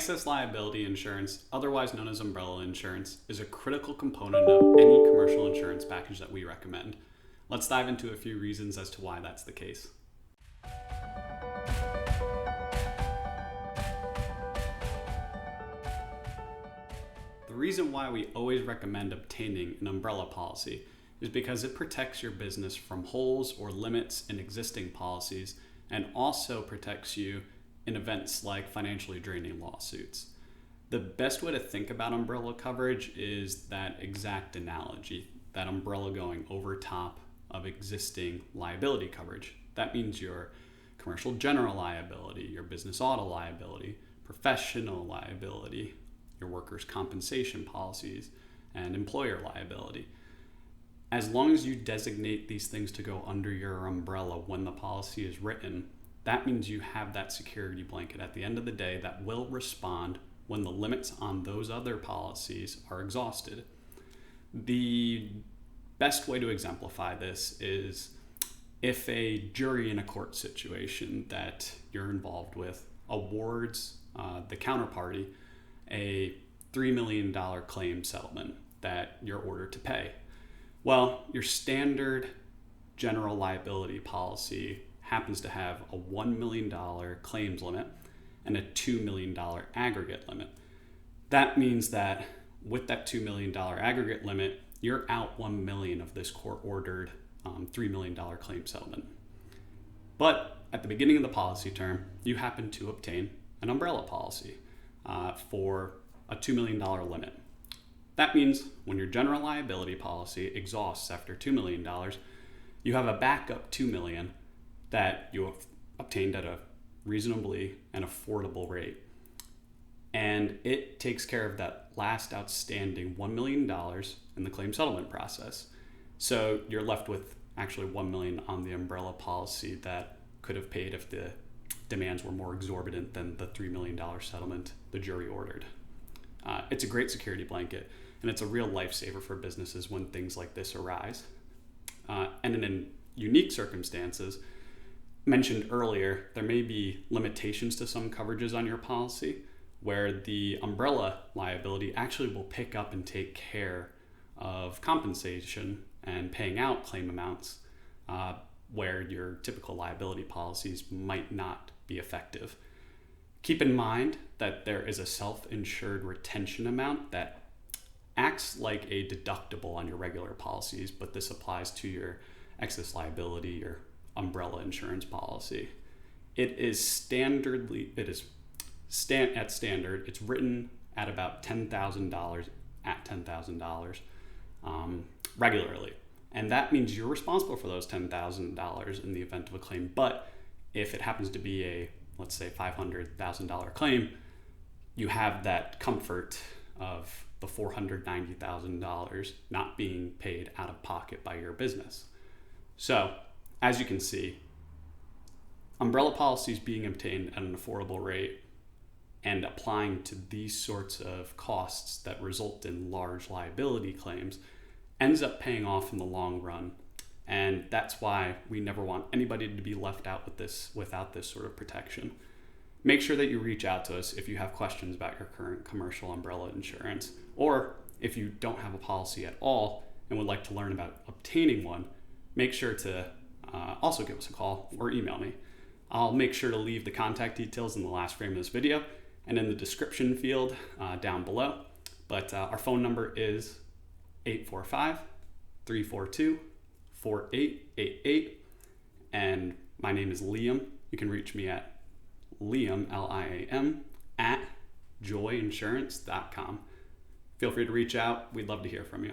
Excess liability insurance, otherwise known as umbrella insurance, is a critical component of any commercial insurance package that we recommend. Let's dive into a few reasons as to why that's the case. The reason why we always recommend obtaining an umbrella policy is because it protects your business from holes or limits in existing policies and also protects you in events like financially draining lawsuits. The best way to think about umbrella coverage is that exact analogy, that umbrella going over top of existing liability coverage. That means your commercial general liability, your business auto liability, professional liability, your workers' compensation policies, and employer liability. As long as you designate these things to go under your umbrella when the policy is written, that means you have that security blanket at the end of the day that will respond when the limits on those other policies are exhausted. The best way to exemplify this is if a jury in a court situation that you're involved with awards the counterparty a $3 million claim settlement that you're ordered to pay. Well, your standard general liability policy happens to have a $1 million claims limit and a $2 million aggregate limit. That means that with that $2 million aggregate limit, you're out $1 million of this court-ordered $3 million claim settlement. But at the beginning of the policy term, you happen to obtain an umbrella policy for a $2 million limit. That means when your general liability policy exhausts after $2 million, you have a backup $2 million that you have obtained at a reasonably and affordable rate. And it takes care of that last outstanding $1 million in the claim settlement process. So you're left with actually $1 million on the umbrella policy that could have paid if the demands were more exorbitant than the $3 million settlement the jury ordered. It's a great security blanket, and it's a real lifesaver for businesses when things like this arise. And in unique circumstances, mentioned earlier, there may be limitations to some coverages on your policy where the umbrella liability actually will pick up and take care of compensation and paying out claim amounts where your typical liability policies might not be effective. Keep in mind that there is a self-insured retention amount that acts like a deductible on your regular policies, but this applies to your excess liability or umbrella insurance policy. At standard. It's written at about $10,000 at $10,000 regularly. And that means you're responsible for those $10,000 in the event of a claim. But if it happens to be a, let's say, $500,000 claim, you have that comfort of the $490,000 not being paid out of pocket by your business. So, as you can see, umbrella policies being obtained at an affordable rate and applying to these sorts of costs that result in large liability claims ends up paying off in the long run. And that's why we never want anybody to be left out without this sort of protection. Make sure that you reach out to us if you have questions about your current commercial umbrella insurance, or if you don't have a policy at all and would like to learn about obtaining one, make sure to also give us a call or email me. I'll make sure to leave the contact details in the last frame of this video and in the description field down below. But our phone number is 845-342-4888. And my name is Liam. You can reach me at Liam, Liam, at joyinsurance.com. Feel free to reach out. We'd love to hear from you.